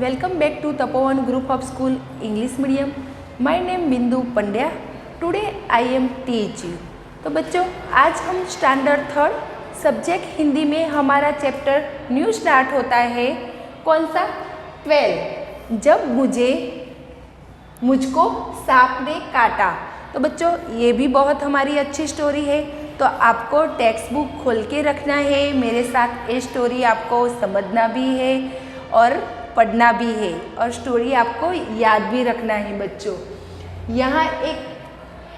welcome back to Tapovan Group of School English Medium. My name बिंदु Pandya. Today I am teach you. तो बच्चों आज हम standard third subject Hindi में हमारा चैप्टर न्यू स्टार्ट होता है. कौन सा? 12. जब मुझको सांप ने काटा. तो बच्चों ये भी बहुत हमारी अच्छी स्टोरी है, तो आपको टेक्स्ट बुक खोल के रखना है. मेरे साथ ये स्टोरी आपको समझना भी है और पढ़ना भी है, और स्टोरी आपको याद भी रखना है. बच्चों यहाँ एक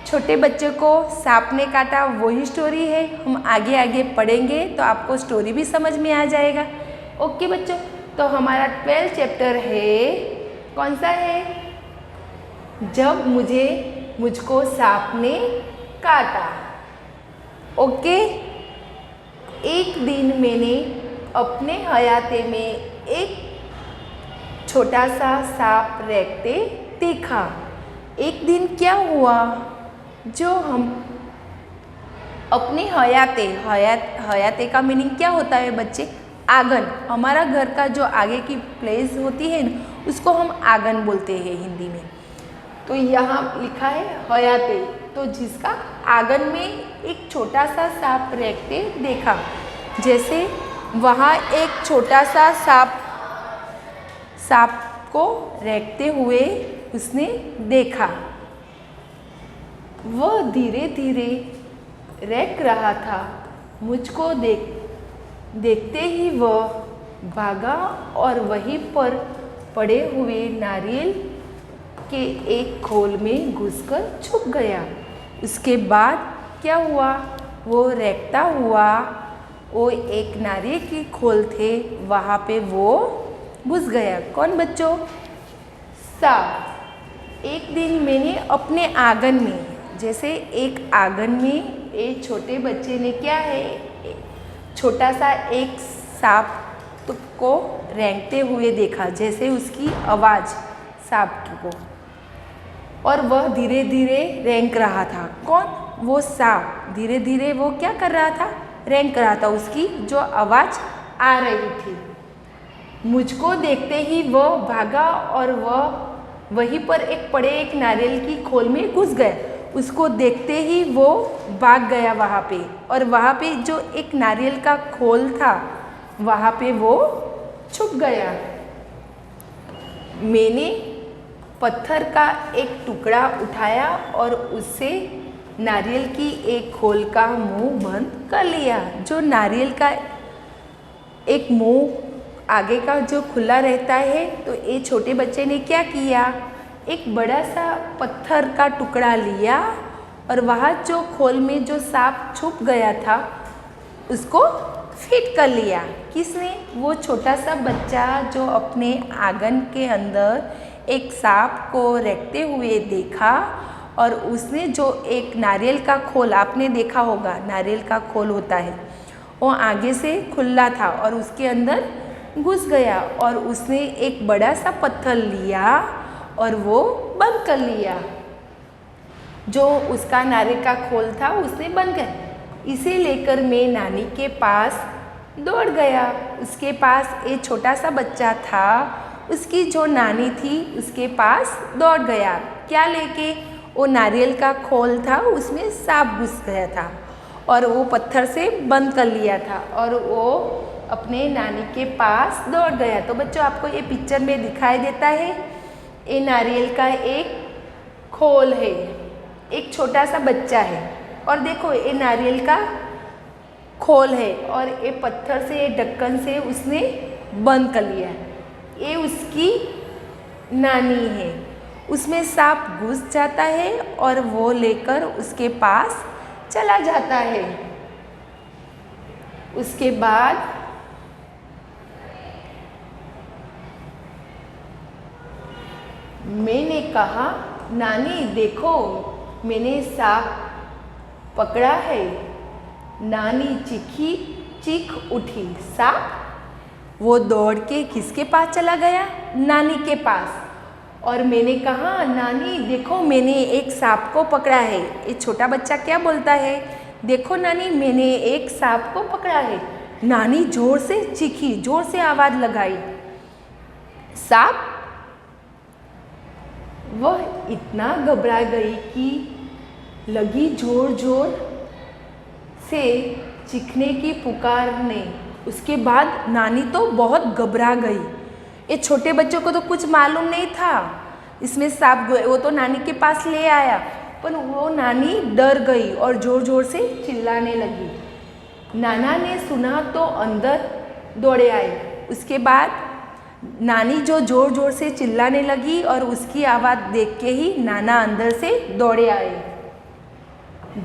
छोटे बच्चे को सांप ने काटा, वही स्टोरी है. हम आगे आगे पढ़ेंगे तो आपको स्टोरी भी समझ में आ जाएगा. ओके बच्चों, तो हमारा 12 चैप्टर है. कौन सा है? जब मुझको सांप ने काटा. ओके. एक दिन मैंने अपने हयाते में एक छोटा सा सांप रेंगते देखा. एक दिन क्या हुआ, जो हम अपने हयाते का मीनिंग क्या होता है बच्चे? आंगन. हमारा घर का जो आगे की प्लेस होती है ना, उसको हम आंगन बोलते हैं हिंदी में. तो यहाँ लिखा है हयाते, तो जिसका आंगन में एक छोटा सा सांप रेंगते देखा. जैसे वहाँ एक छोटा सा सांप को रेंगते हुए उसने देखा. वह धीरे धीरे रेंग रहा था. मुझको देखते ही वह भागा और वहीं पर पड़े हुए नारियल के एक खोल में घुसकर छुप गया. उसके बाद क्या हुआ, वो रेंगता हुआ, वो एक नारियल की खोल थे, वहाँ पे वो घुस गया. कौन बच्चों? सांप. एक दिन मैंने अपने आंगन में, जैसे एक आंगन में एक छोटे बच्चे ने क्या है, छोटा सा एक सांप को रेंगते हुए देखा. जैसे उसकी आवाज़ सांप को, और वह धीरे धीरे रेंग रहा था. कौन? वो सांप धीरे धीरे वो क्या कर रहा था? रेंग रहा था. उसकी जो आवाज़ आ रही थी. मुझको देखते ही वह भागा और वह वहीं पर एक नारियल की खोल में घुस गया. उसको देखते ही वो भाग गया वहाँ पे, और वहाँ पे जो एक नारियल का खोल था, वहाँ पे वो छुप गया. मैंने पत्थर का एक टुकड़ा उठाया और उससे नारियल की एक खोल का मुंह बंद कर लिया. जो नारियल का एक मुंह आगे का जो खुला रहता है, तो ये छोटे बच्चे ने क्या किया, एक बड़ा सा पत्थर का टुकड़ा लिया और वहाँ जो खोल में जो सांप छुप गया था उसको फिट कर लिया. किसने? वो छोटा सा बच्चा जो अपने आंगन के अंदर एक सांप को रेंगते हुए देखा, और उसने जो एक नारियल का खोल, आपने देखा होगा नारियल का खोल होता है, वो आगे से खुला था और उसके अंदर घुस गया, और उसने एक बड़ा सा पत्थर लिया और वो बंद कर लिया. जो उसका नारियल का खोल था उसने बंद कर. इसे लेकर मैं नानी के पास दौड़ गया. उसके पास एक छोटा सा बच्चा था, उसकी जो नानी थी उसके पास दौड़ गया. क्या लेके? वो नारियल का खोल था, उसमें सांप घुस गया था और वो पत्थर से बंद कर लिया था, और वो अपने नानी के पास दौड़ गया. तो बच्चों आपको ये पिक्चर में दिखाई देता है, ये नारियल का एक खोल है, एक छोटा सा बच्चा है, और देखो ये नारियल का खोल है, और ये पत्थर से, ये ढक्कन से उसने बंद कर लिया. ये उसकी नानी है. उसमें सांप घुस जाता है और वो लेकर उसके पास चला जाता है. उसके बाद मैंने कहा, नानी देखो मैंने सांप पकड़ा है. नानी चीख उठी. सांप? वो दौड़ के किसके पास चला गया? नानी के पास. और मैंने कहा, नानी देखो मैंने एक सांप को पकड़ा है. ये छोटा बच्चा क्या बोलता है? देखो नानी मैंने एक सांप को पकड़ा है. नानी जोर से चीखी, जोर से आवाज़ लगाई. सांप वह इतना घबरा गई कि लगी जोर जोर से चीखने की पुकारने। उसके बाद नानी तो बहुत घबरा गई। ये छोटे बच्चों को तो कुछ मालूम नहीं था इसमें सांप, वो तो नानी के पास ले आया, पर वो नानी डर गई और जोर जोर से चिल्लाने लगी। नाना ने सुना तो अंदर दौड़े आए। उसके बाद नानी जो जोर जोर से चिल्लाने लगी और उसकी आवाज़ देख के ही नाना अंदर से दौड़े आए।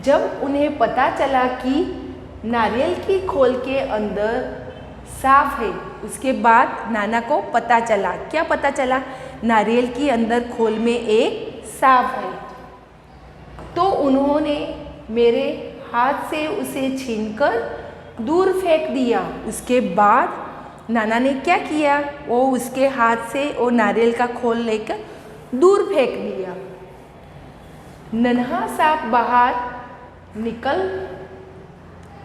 जब उन्हें पता चला कि नारियल की खोल के अंदर सांप है, उसके बाद नाना को पता चला, क्या पता चला? नारियल की अंदर खोल में एक सांप है। तो उन्होंने मेरे हाथ से उसे छीनकर दूर फेंक दिया। उसके बाद नाना ने क्या किया? वो उसके हाथ से वो नारियल का खोल लेकर दूर फेंक दिया। नन्हा सांप बाहर निकल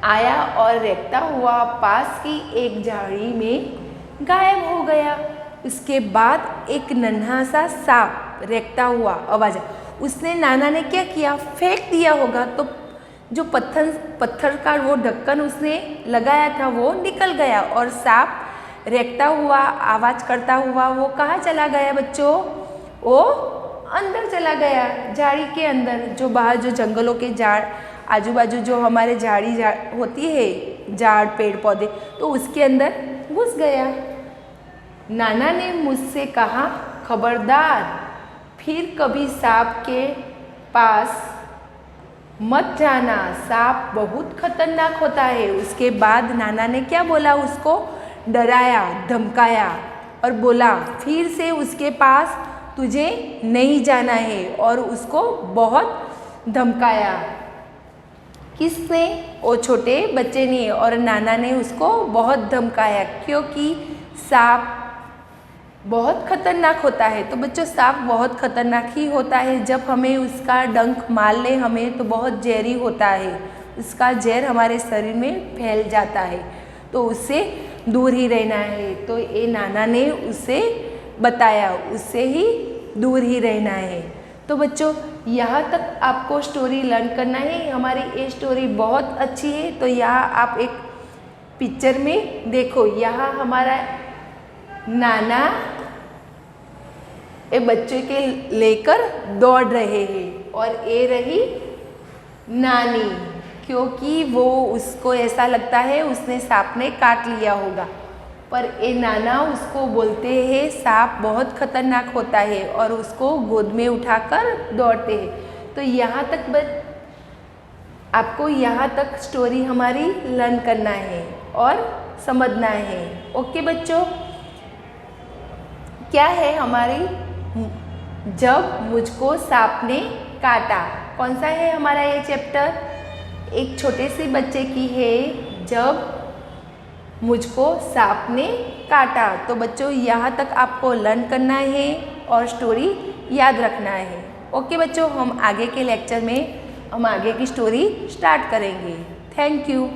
आया और रेंगता हुआ पास की एक झाड़ी में गायब हो गया। उसके बाद एक नन्हा सा सांप रेंगता हुआ आवाज, उसने नाना ने क्या किया? फेंक दिया होगा, तो जो पत्थर का वो ढक्कन उसने लगाया था वो निकल गया और सांप रेंगता हुआ आवाज करता हुआ वो कहाँ चला गया बच्चों? वो अंदर चला गया, झाड़ी के अंदर। जो बाहर जो जंगलों के झाड़ आजू बाजू जो हमारे झाड़ी होती है, झाड़ पेड़ पौधे, तो उसके अंदर घुस गया। नाना ने मुझसे कहा, खबरदार फिर कभी सांप के पास मत जाना, सांप बहुत खतरनाक होता है। उसके बाद नाना ने क्या बोला? उसको डराया, धमकाया और बोला फिर से उसके पास तुझे नहीं जाना है, और उसको बहुत धमकाया। किसने? वो छोटे बच्चे ने, और नाना ने उसको बहुत धमकाया क्योंकि सांप बहुत खतरनाक होता है। तो बच्चों सांप बहुत खतरनाक ही होता है, जब हमें उसका डंक मार ले हमें तो बहुत जहरी होता है, उसका जहर हमारे शरीर में फैल जाता है, तो उससे दूर ही रहना है। तो ये नाना ने उसे बताया, उससे ही दूर ही रहना है। तो बच्चों यहाँ तक आपको स्टोरी लर्न करना है। हमारी ये स्टोरी बहुत अच्छी है। तो यहाँ आप एक पिक्चर में देखो, यहाँ हमारा नाना ये बच्चे के लेकर दौड़ रहे हैं और ये रही नानी, क्योंकि वो उसको ऐसा लगता है उसने सांप ने काट लिया होगा, पर ये नाना उसको बोलते हैं सांप बहुत खतरनाक होता है और उसको गोद में उठाकर दौड़ते हैं। तो यहाँ तक आपको यहाँ तक स्टोरी हमारी लर्न करना है और समझना है। ओके बच्चों, क्या है हमारी जब मुझको सांप ने काटा, कौन सा है हमारा ये चैप्टर? एक छोटे से बच्चे की है, जब मुझको सांप ने काटा। तो बच्चों यहाँ तक आपको लर्न करना है और स्टोरी याद रखना है। ओके बच्चों, हम आगे के लेक्चर में हम आगे की स्टोरी स्टार्ट करेंगे। Thank you.